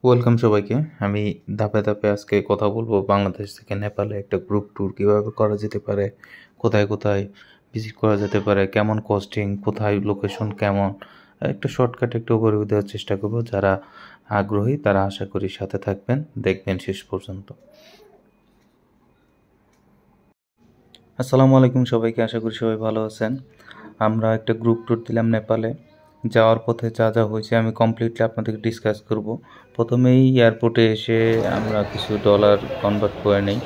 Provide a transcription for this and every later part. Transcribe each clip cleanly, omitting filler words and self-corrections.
Welcome সবাইকে। আমি ধাপে ধাপে আজকে কথা বলবো বাংলাদেশ থেকে নেপালে একটা গ্রুপ ট্যুর কীভাবে করা যেতে পারে, কোথায় কোথায় ভিজিট করা যেতে পারে, কেমন কস্টিং, কোথায় লোকেশন কেমন, একটা শর্টকাট একটা ওভারভিউ দেওয়ার চেষ্টা করব। যারা আগ্রহী তারা আশা করি সাথে থাকবেন, দেখবেন শেষ পর্যন্ত। আসসালামু আলাইকুম সবাইকে, আশা করি সবাই ভালো আছেন। আমরা একটা গ্রুপ ট্যুর দিলাম নেপালে। যাওয়ার পথে যা যা হয়েছে আমি কমপ্লিটলি আপনাদেরকে ডিসকাস করব। প্রথমেই এয়ারপোর্টে এসে আমরা কিছু ডলার কনভার্ট করে নিই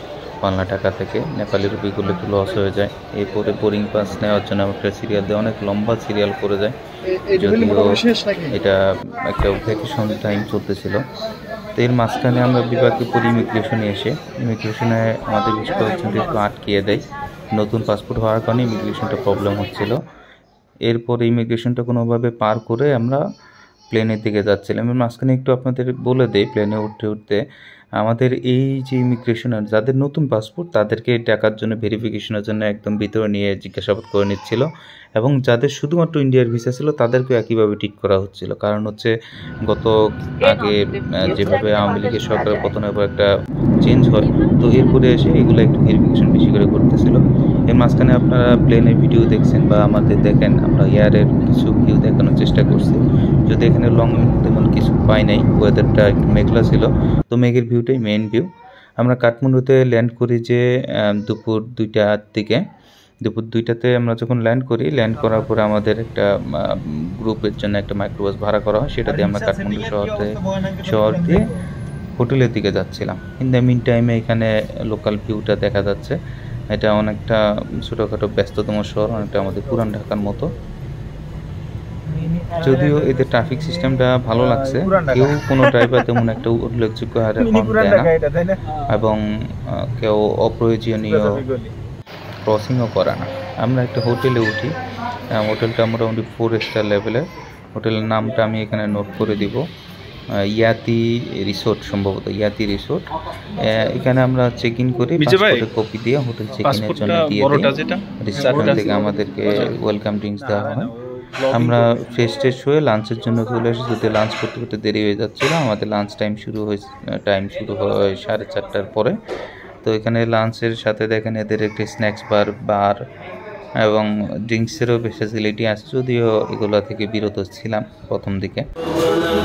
বাংলা টাকা থেকে, নেপালি রুপিগুলো একটু লস হয়ে যায়। এরপরে বোরিং পাস নেওয়ার জন্য একটা সিরিয়াল দিয়ে অনেক লম্বা সিরিয়াল করে যায়, যদিও এটা একটা ভ্যাকেশন টাইম চলতেছিল। তো এর মাঝখানে আমরা বিভাগীয় পরি ইমিগ্রেশনে এসে ইমিগ্রেশনে আমাদের বেশ কয়েকজন একটু আটকিয়ে দেয়। নতুন পাসপোর্ট হওয়ার কারণে ইমিগ্রেশনটা প্রবলেম হচ্ছিল। এরপর ইমিগ্রেশনটা কোনোভাবে পার করে আমরা প্লেনের দিকে যাচ্ছিলাম। এর মাঝখানে একটু আপনাদের বলে দেই, প্লেনে উঠতে উঠতে আমাদের এই যে ইমিগ্রেশনের যাদের নতুন পাসপোর্ট তাদেরকে টাকার জন্য ভেরিফিকেশনের জন্য একদম ভিতরে নিয়ে জিজ্ঞাসাবাদ করে নিচ্ছিল, এবং যাদের শুধুমাত্র ইন্ডিয়ার ভিসা ছিল তাদেরকে একইভাবে ঠিক করা হচ্ছিল। কারণ হচ্ছে গত আগে যেভাবে আওয়ামী লীগের সরকারের পতনের পর একটা চেঞ্জ হয়, তো এরপরে এসে এগুলো একটু ভেরিফিকেশন বেশি করে করতেছিল। এর মাঝখানে আপনারা প্লেনের ভিডিও দেখছেন বা আমাদের দেখেন, আমরা এয়ারের কিছু ভিউ দেখানোর চেষ্টা করছি। যদি এখানে লং তেমন কিছু পাই নাই, ওয়েদারটা একটু মেঘলা ছিল, তো মেঘের ভিউটাই মেইন ভিউ। আমরা কাঠমান্ডুতে ল্যান্ড করি যে দুপুর 2টার দিকে। দুপুর 2টাতে আমরা যখন ল্যান্ড করি, ল্যান্ড করার পরে আমাদের একটা গ্রুপের জন্য একটা মাইক্রোবাস ভাড়া করা হয়, সেটা দিয়ে আমরা কাঠমান্ডু শহর দিয়ে হোটেলের দিকে যাচ্ছিলাম। ইন দ্য মিন টাইমে এখানে লোকাল ভিউটা দেখা যাচ্ছে। এটা অনেকটা ছোটোখাটো ব্যস্ততম শহর, অনেকটা আমাদের পুরান ঢাকার মতো। যদিও এদের ট্রাফিক সিস্টেমটা ভালো লাগছে, কেউ কোনো ড্রাইভার তেমন একটা উল্লেখযোগ্য হারে হর্ন দেয় না, এবং কেউ অপ্রয়োজনীয় ক্রসিংও করে না। আমরা একটা হোটেলে উঠি, হোটেলটা মোটামুটি 4 স্টার লেভেলের। হোটেলের নামটা আমি এখানে নোট করে দিব, ইয়াতি রিসোর্ট, সম্ভবত ইয়াতি রিসোর্ট। এখানে আমরা চেক ইন করি, পাসপোর্টের কপি দিয়ে হোটেল চেক ইনের জন্য দিয়ে রিসেপশন থেকে আমাদেরকে ওয়েলকাম ড্রিঙ্কস দেওয়া হয়। আমরা ফ্রেশ ট্রেশ হয়ে লাঞ্চের জন্য চলে আসি, যদি লাঞ্চ করতে করতে দেরি হয়ে যাচ্ছিল। আমাদের লাঞ্চ টাইম শুরু হয় 4:30 পরে। তো এখানে লাঞ্চের সাথে দেখেন এদের একটি স্ন্যাক্স বার এবং ড্রিঙ্কসেরও ফ্যাসিলিটি আছে, যদিও এগুলো থেকে বিরত ছিলাম প্রথম দিকে।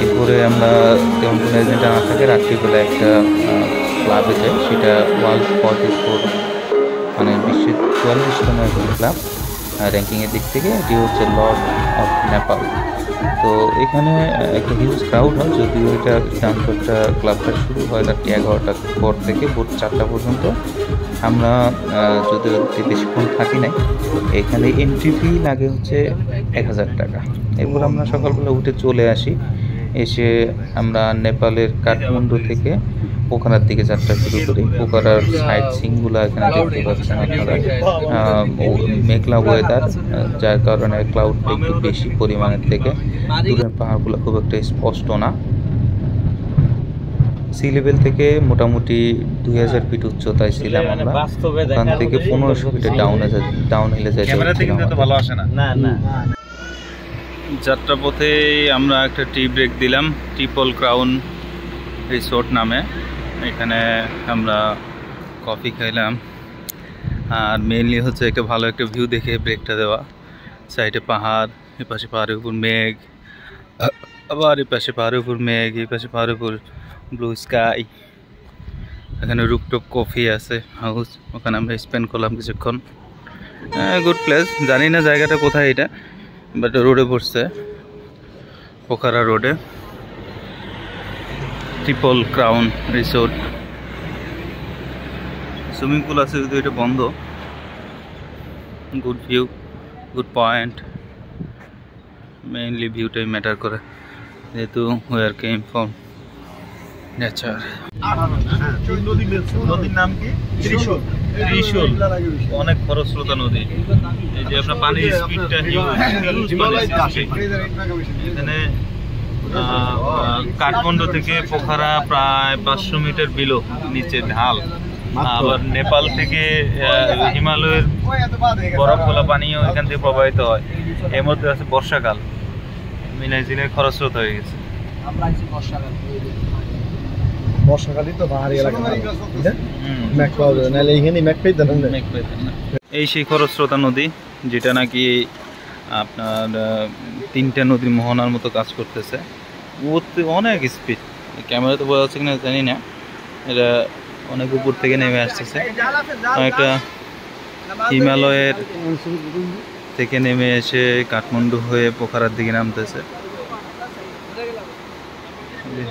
এরপরে আমরা তেমন কোনো এজেন্ট না থাকে, রাত্রিবেলা একটা ক্লাবে যাই, সেটা ওয়ার্ল্ড 44 মানে বিশ্বের 44তম একটি ক্লাব র্যাঙ্কিংয়ের দিক থেকে। এটি হচ্ছে লর্ড অফ নেপাল। তো এখানে একটা হিউজ ক্রাউড হয়, যদিও এটা ডান্সটা ক্লাবটা শুরু হয় রাত্রি 11টার পর থেকে ভোর 4টা পর্যন্ত। আমরা যদিও বেশিক্ষণ থাকি নাই, এখানে এন্ট্রি ফি লাগে হচ্ছে 1000 টাকা। এরপর আমরা সকালবেলা উঠে চলে আসি। এসে আমরা নেপালের কাঠমান্ডু থেকে পোখারার দিকে যাত্রা শুরু করি। পোখারার সাইড সিনগুলো এখানে দেখতে পাচ্ছেন আপনারা। মেঘলা ওয়েদার, যার কারণে ক্লাউডটা একটু বেশি পরিমাণের থেকে দূরের পাহাড়গুলো খুব একটা স্পষ্ট না। সি লেভেল থেকে মোটামুটি 2000 ফিট উচ্চতায় ছিলাম আমরা। ওখান থেকে 1500 ফিটে ডাউন হিলে যাইতে যাত্রাপথে আমরা একটা টি ব্রেক দিলাম ট্রিপল ক্রাউন রিসোর্ট নামে। এখানে আমরা কফি খাইলাম, আর মেইনলি হচ্ছে একটা ভালো একটা ভিউ দেখে ব্রেকটা দেওয়া। সাইডে পাহাড়, এপাশে পাহাড়ের উপর মেঘ, আবার এপাশে পাহাড়ের উপর মেঘ, এই পাশে পাহাড়ের উপর ব্লু স্কাই। এখানে রুপটপ কফি আছে হাউস, ওখানে আমরা স্পেন্ড করলাম কিছুক্ষণ। গুড প্লেস, জানি না জায়গাটা কোথায় এটা, বাট রোডে পড়ছে, পোখারা রোডে, triple crown resort. Swimming pool আছে, যদি এটা বন্ধ। Good view, good point, mainly ভিউটাই ম্যাটার করে, যেহেতু we are came from nature. নদীর নাম কি? ত্রিশূল। অনেক খরস্রোতা নদী। এই যে আপনার পানির স্পিডটা এখানে কাঠমান্ডু থেকে পোখারা প্রায় 500 মিটার বিলো নিচে ঢাল। আবার নেপাল থেকে হিমালয়ের বরফ গোলা পানিও এখান থেকে প্রবাহিত হয়। এর মধ্যে আছে বর্ষাকাল, মিনাই জিনের খরস্রোত হয়ে গেছে। বর্ষাকালে তো পাহাড়ি এলাকা ম্যাক পাওয়া যায়, নাহলে এইখানে ম্যাক পেতেন না। এই সেই খরস্রোতা নদী, যেটা নাকি আপনার তিনটা নদীর মোহনার মতো কাজ করতেছে। অনেক স্পিড, ক্যামেরাতে বোঝা যাচ্ছে কিনা জানি না, এটা অনেক উপর থেকে নেমে আসতেছে। একটা হিমালয়ের থেকে নেমে এসে কাঠমান্ডু হয়ে পোখারার দিকে নামতেছে।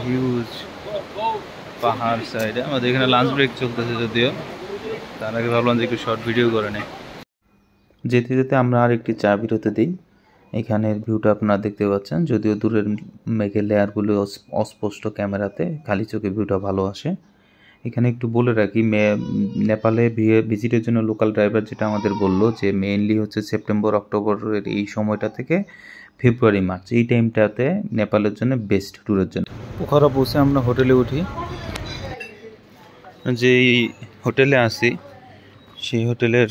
হিউজ পাহাড় সাইডে। আমাদের এখানে লাঞ্চ ব্রেক চলতেছে, যদিও তার আগে ভাবলাম যে একটু শর্ট ভিডিও করে নেই। যেতে যেতে আমরা আরেকটি চা বিরতি দিই। এখানের ভিউটা আপনারা দেখতে পাচ্ছেন, যদিও দূরের মেঘের লেয়ারগুলো অস্পষ্ট, ক্যামেরাতে খালি চোখে ভিউটা ভালো আসে। এখানে একটু বলে রাখি, নেপালে ভিজিটের জন্য লোকাল ড্রাইভার যেটা আমাদের বললো যে মেইনলি হচ্ছে সেপ্টেম্বর অক্টোবরের এই সময়টা থেকে ফেব্রুয়ারি মার্চ, এই টাইমটাতে নেপালের জন্য বেস্ট ট্যুরের জন্য। পোখারা পৌঁছে আমরা হোটেলে উঠি। যেই হোটেলে আসি সেই হোটেলের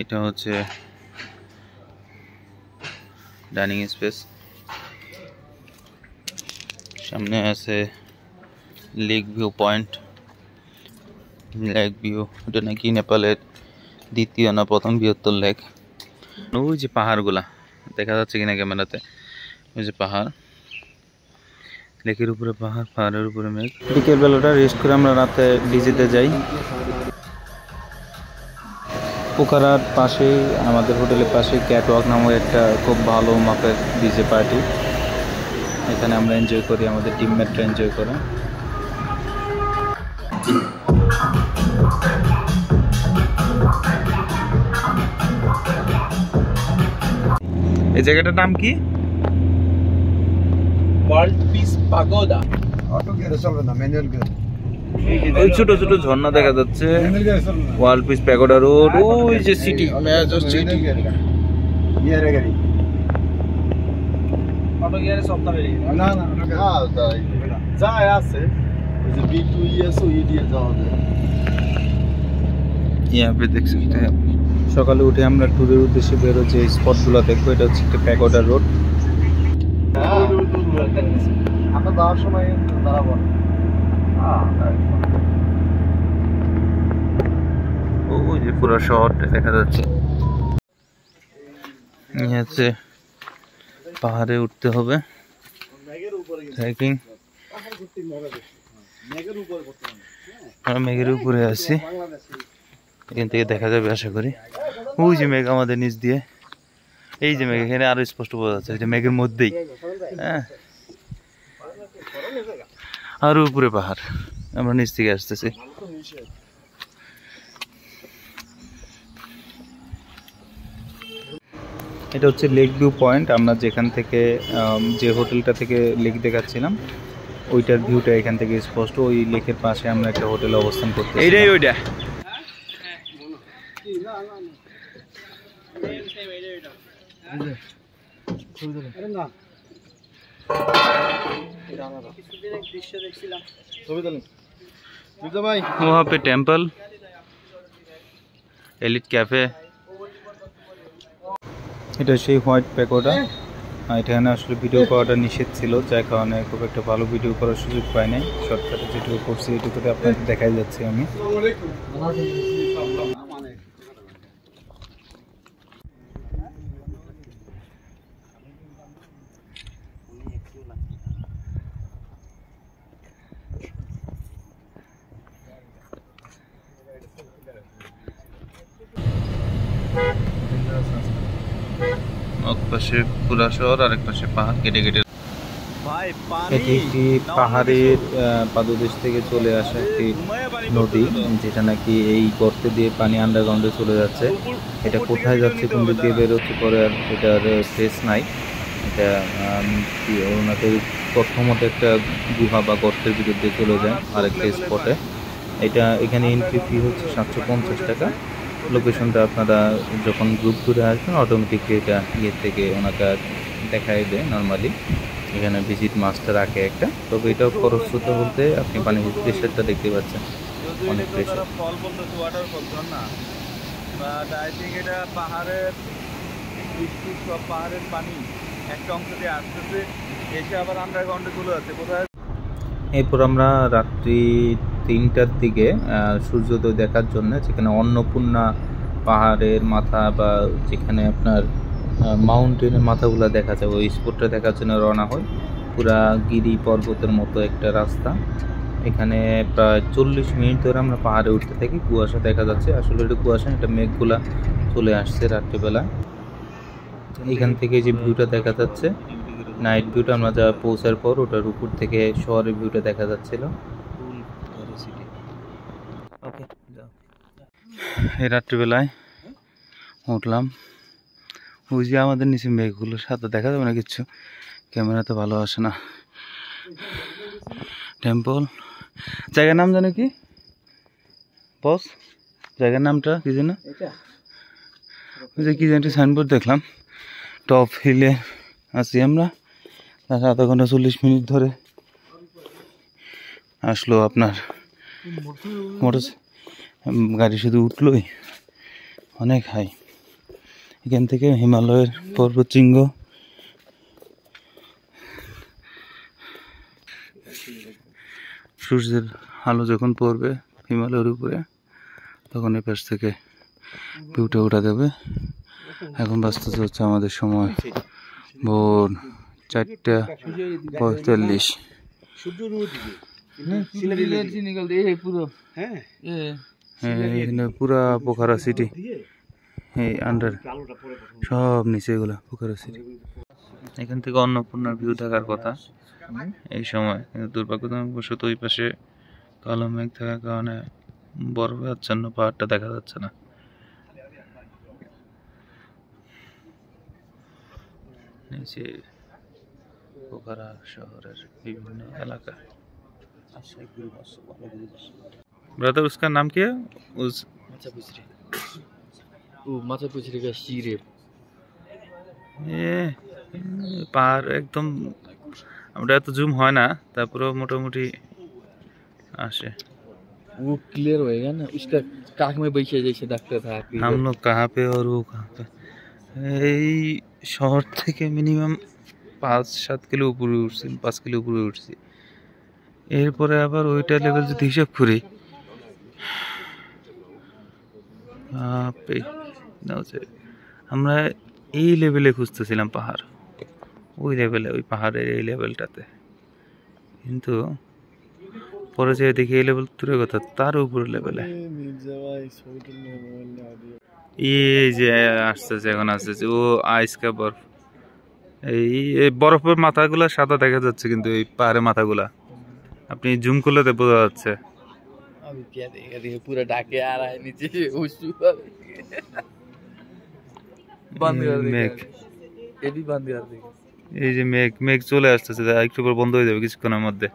এটা হচ্ছে ডাইনিং স্পেস। সামনে আছে lake view point. Lake view, এটা নাকি নেপালের দ্বিতীয় না প্রথম বৃহত্তর লেক। ওই যে পাহাড়গুলা দেখা যাচ্ছে কিনা ক্যামেরাতে, ওই যে পাহাড়, লেকের উপরে পাহাড়, পাহাড়ের উপরে মেঘ। বিকেল বেলাটা রেস্ট করে আমরা রাতে ডিজেতে যাই। পোখারার পাশেই, আমাদের হোটেলের পাশে ক্যাটওয়াক নামক একটা খুব ভালো মাপের ডিজে পার্টি, এখানে আমরা এনজয় করি, আমাদের টিমমেটরা এনজয় করে। এই জায়গাটার নাম কি? World piece pagoda. অটো গিয়ারে চলবে না, ম্যানুয়াল গিয়ার। ওই ছোট ছোট ঝর্ণা দেখা যাচ্ছে। ওয়ার্ল্ড পিস প্যাগোডা রোড, ওই যে সিটি, মেজর সিটি। গিয়ারে গাড়ি অটো গিয়ারে সব না না না তাই যায় আছে, ওই যে B2ES ও EDS যাওয়া যায়। यहाँ पे देख सकते हैं। সকালে উঠে আমরা ট্যুরের উদ্দেশ্যে বেরো, যে স্পটগুলো দেখবো, এটা হচ্ছে একটা প্যাগোডা রোড। আমরা যাওয়ার সময় দাঁড়াবো। ওই যে পুরো শহরটা দেখা যাচ্ছে। হচ্ছে পাহাড়ে উঠতে হবে, ট্রেকিং। আমরা মেঘের উপরে আছি, এখান থেকে দেখা যাবে আশা করি। ওই যে মেঘ আমাদের নিচ দিয়ে, এই যে মেঘ, এখানে আরো স্পষ্ট বোঝা যাচ্ছে, এটা মেঘের মধ্যেই। হ্যাঁ, আরো উপরে পাহাড়, আমরা নিচ থেকে আসতেছি। এটা হচ্ছে লেক ভিউ পয়েন্ট। আমরা যেখান থেকে, যে হোটেলটা থেকে লেক দেখাচ্ছিলাম, ওইটার ভিউটা এখান থেকে স্পষ্ট। ওই লেকের পাশে আমরা একটা হোটেলে অবস্থান করতে। এইটাই ওইটা। वहाँ पे टेम्पल, एलिट कैफे। এটা সেই হোয়াইট প্যাগোডা। এখানে আসলে ভিডিও করাটা নিষেধ ছিল, যার কারণে খুব একটা ভালো ভিডিও করার সুযোগ পাই নাই। শর্টকাটে যেটুকু করছি এটুকুতে আপনাদের দেখাই যাচ্ছে আমি। এক পাশে পুরা শহর, আরেক পাশে পাহাড় কেটে কেটে। এটি একটি পাহাড়ের পাদদেশ থেকে চলে আসা একটি নদী, যেটা নাকি এই গর্তে দিয়ে পানি আন্ডারগ্রাউন্ডে চলে যাচ্ছে। এটা কোথায় যাচ্ছে, কোন দিক দিয়ে বেরোচ্ছে পরে আর এটার ফেস নাই। এটা ওনাদের তথ্য মতো একটা গুহা বা গর্তের ভিতর দিয়ে চলে যায় আরেকটা স্পটে। এটা এখানে এন্ট্রি ফি হচ্ছে 750 টাকা। লোকেশনটা আপনারা যখন গ্রুপ ট্যুরে আসবেন অটোমেটিকলি এটা ইয়ে থেকে ওনাকে দেখাই দেয় নর্মালি। এখানে ভিজিট মাস্টার রাখে একটা, তবে এটাও খরস্রোত বলতে আপনি পানি প্রেশারটা দেখতে পাচ্ছেন, অনেক প্রেশার। ফল বলতে ওয়াটারফল না, বাট আই থিঙ্ক এটা পাহাড়ের বৃষ্টি, সব পাহাড়ের পানি একটা অংশ দিয়ে আসতেছে, এসে আবার আন্ডারগ্রাউন্ডে চলে যাচ্ছে। কোথায় এরপর আমরা রাত্রি 3টার দিকে সূর্যোদয় দেখার জন্য যেখানে অন্নপূর্ণা পাহাড়ের মাথা বা যেখানে আপনার মাউন্টেনের মাথাগুলো দেখা যায় ওই স্পটটা দেখার জন্য রওনা হয়। পুরা গিরি পর্বতের মতো একটা রাস্তা, এখানে প্রায় 40 মিনিট ধরে আমরা পাহাড়ে উঠতে থাকি। কুয়াশা দেখা যাচ্ছে, আসলে এটা কুয়াশা, এটা মেঘগুলা চলে আসছে রাত্রিবেলা। এখান থেকে যে ভিউটা দেখা যাচ্ছে নাইট ভিউটা, আমরা যা পৌঁছার পর ওটার উপর থেকে শহরের ভিউটা দেখা যাচ্ছিল। এই রাত্রিবেলায় উঠলাম, ওই যে আমাদের নিচে মেঘগুলোর সাথে দেখা যাবে না কিচ্ছু, ক্যামেরা তো ভালো আসে না। টেম্পল, জায়গার নাম জানো কি বস? জায়গার নামটা কি জানো? ওই যে কি জানি সাইনবোর্ড দেখলাম, টপ হিলে আছি আমরা। আধা ঘন্টা 40 মিনিট ধরে আসলো আপনার মোটর গাড়ি, শুধু উঠলোই অনেক হাই। এখান থেকে হিমালয়ের পর্বত শৃঙ্গ, সূর্যের আলো যখন পড়বে হিমালয়ের উপরে তখন এই পাশ থেকে ভিউটা উঠা দেবে। এখন বাঁচতে হচ্ছে আমাদের সময় ভোর 4:45। এখানে পুরা পোখারা সিটি, এই আন্ডার সব নিচে এগুলা পোখারা সিটি। এখান থেকে অন্নপূর্ণার ভিউ থাকার কথা এই সময়, কিন্তু দুর্ভাগ্যবশত ওই পাশে কালো মেঘ থাকার কারণে বরফে আচ্ছন্ন পাহাড়টা দেখা যাচ্ছে না। নিচে পোখারা শহরের বিভিন্ন এলাকা। ब्रदर उसका नाम क्या है? उस माथा पुछरी का शीरे পাহাড় একদম, আমরা এত জুম হয় না, তারপরেও মোটামুটি আসে। वो क्लियर होएगा ना, उसका काख में बैठे जैसे डॉक्टर था। हम लोग कहाँ पे और वो कहाँ पे? এই শহর থেকে মিনিমাম 5-7 কিলো উপরে উঠছি, 5 কিলো উপরে উঠছি। এরপরে আবার ওইটা লেভেল যদি হিসাব করি, আমরা এই লেভেলে খুঁজতেছিলাম পাহাড়, ওই লেভেলে, ওই পাহাড়ের এই লেভেলটাতে, কিন্তু পরে যে দেখি এই লেভেল দূরে কথা, তার উপর লেভেলে এই যে আসতেছে, এখন আসতেছে ও আইস কা বরফ। এই বরফের মাথাগুলা সাদা দেখা যাচ্ছে, কিন্তু এই পাহাড়ের মাথাগুলা আপনি জুম করলে তো বোঝা যাচ্ছে। पूरा ढाके आ रहा है नीचे মেঘ, ये भी बंद कर देगा। এই যে মেঘ, মেঘ চলে আসতেছে, একটু পর বন্ধ হয়ে যাবে কিছুক্ষণের মধ্যে।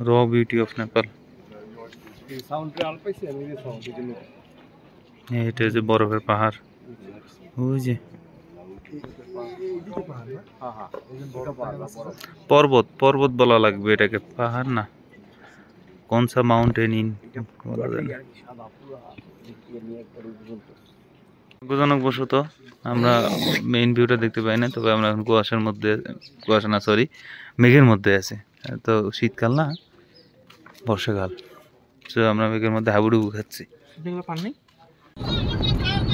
র বিউটি অফ নেপাল। এটা যে বরফের পাহাড়, ওই যে পর্বত, পর্বত বলা লাগবে এটাকে, পাহাড় না। কোন সা মাউন্টেন ইন বলা যায় না। দুর্ভাগ্যজনকবশত আমরা মেইন ভিউটা দেখতে পাই না, তবে আমরা এখন কুয়াশার মধ্যে, কুয়াশা না সরি মেঘের মধ্যে আছে। তো শীতকাল না, বর্ষাকাল, তো আমরা মেঘের মধ্যে হাবুডুবু খাচ্ছি।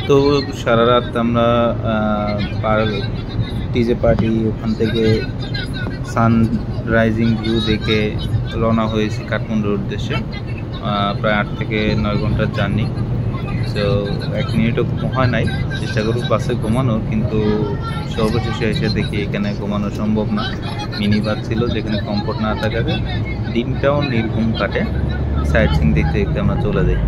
তো সারা রাত আমরা ডিজে পার্টি, ওখান থেকে সানরাইজিং ভিউ দেখে রওনা হয়েছি কাঠমান্ডুর উদ্দেশ্যে। প্রায় 8 থেকে 9 ঘন্টার জার্নি। তো 1 মিনিটও হয় নাই, চেষ্টা করব বাসে ঘুমানোর, কিন্তু সর্বশেষে এসে দেখি এখানে ঘুমানো সম্ভব না। মিনি বাস ছিল যেখানে কমফোর্ট না থাকাতে দিনটাও নির্ঘুম কাটে। সাইট সিন দেখতে দেখতে আমরা চলে যাই।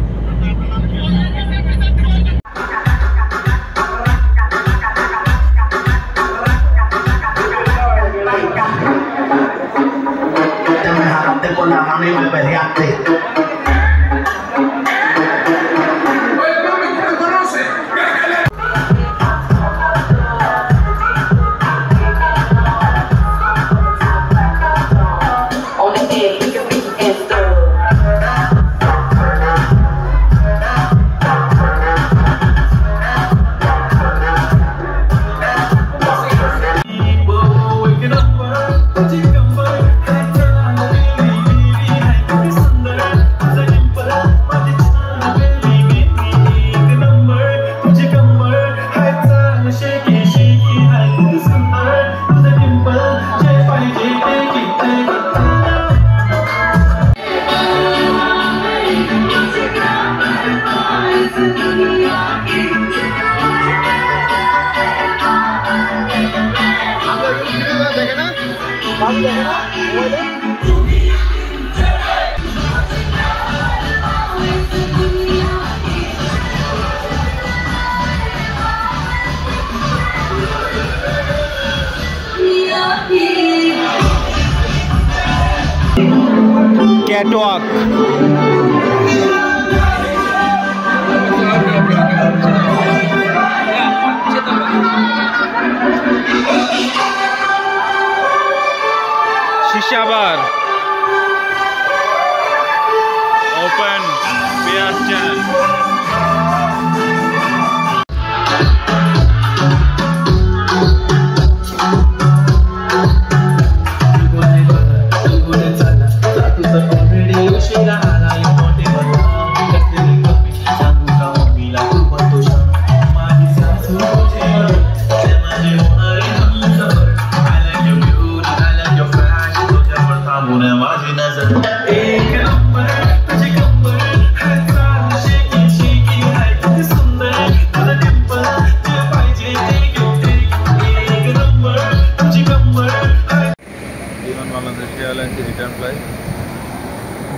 Con la mano y me peleaste. Catwalk शीशा बार ओपन बियर चैनल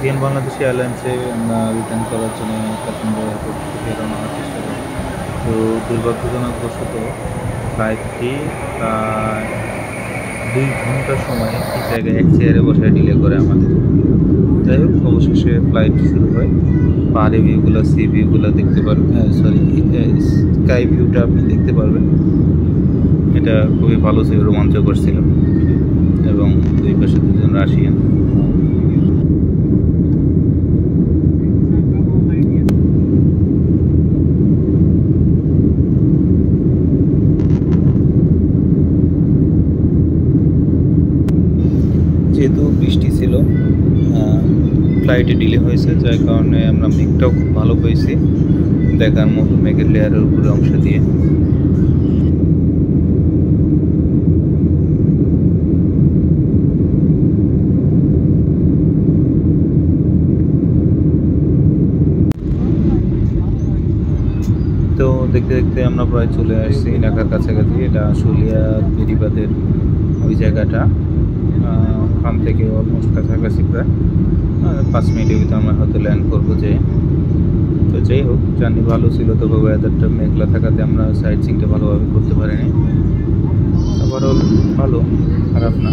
বিমান বাংলাদেশ এয়ারলাইন্সে আমরা রিটার্ন করার জন্য কাঠমান্ডু এয়ারপোর্ট থেকে রওনা হওয়ার চেষ্টা করি। তো দুর্ভাগ্যজনকবশত ফ্লাইটটি 2 ঘন্টা সময় এক জায়গায় এক চেয়ারে বসায় ডিলে করে আমাদের। যাই হোক, অবশেষে ফ্লাইট শুরু হয়। পাহাড়ি ভিউগুলো, সি ভিউগুলো দেখতে পারবেন, স্কাই ভিউটা আপনি দেখতে পারবেন। এটা খুবই ভালো ছিল, রোমাঞ্চকর ছিল এবং দুই পাশে দুজন রাশিয়ান। যেহেতু বৃষ্টি ছিল, ফ্লাইটে ডিলে হয়েছে, যার কারণে আমরা মেঘটাও খুব ভালো পেয়েছি দেখার মতো, মেঘের লেয়ারের উপরে অংশ দিয়ে। তো দেখতে দেখতে আমরা প্রায় চলে আসছি ঢাকার কাছাকাছি। এটা আশুলিয়া বেড়িবাঁধের ওই জায়গাটা, ওখান থেকে অলমোস্ট কাছাকাছি, প্রায় 5 মিনিটের ভিতরে আমরা হয়তো ল্যান্ড করবো। যে তো যাই হোক, জার্নি ভালো ছিল, তবে ওয়েদারটা মেঘলা থাকাতে আমরা সাইট সিনটা ভালোভাবে করতে পারিনি। ওভারঅল ভালো, খারাপ না।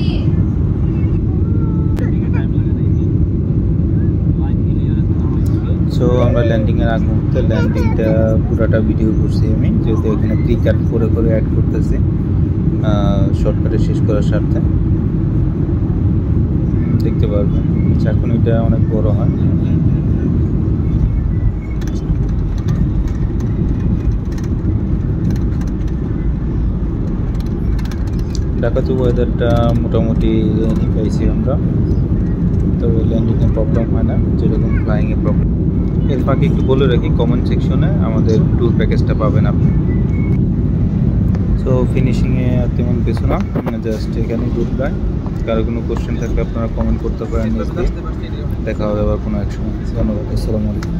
সো আমরা ল্যান্ডিংয়ের আগ মুহূর্তে ল্যান্ডিংটা পুরাটা ভিডিও করছি আমি, যেহেতু এখানে প্রি কাট করে অ্যাড করতেছি শর্টকাটে শেষ করার স্বার্থে। দেখতে পারবেন এখন এটা অনেক বড় হয়। ঢাকাতে ওয়েদারটা মোটামুটি পাইছি আমরা, তবে ল্যান্ডিংয়ে প্রবলেম হয় না যেরকম ফ্লাইংয়ে প্রবলেম। এর ফাঁকে একটু বলে রাখি, কমেন্ট সেকশনে আমাদের ট্যুর প্যাকেজটা পাবেন আপনি। সো ফিনিশিংয়ে আর তেমন কিছু না, জাস্ট এখানে গুড বাই। কারো কোনো কোশ্চেন থাকলে আপনারা কমেন্ট করতে পারেন। দেখা হবে আবার কোনো এক সময়। ধন্যবাদ, আসসালামু আলাইকুম।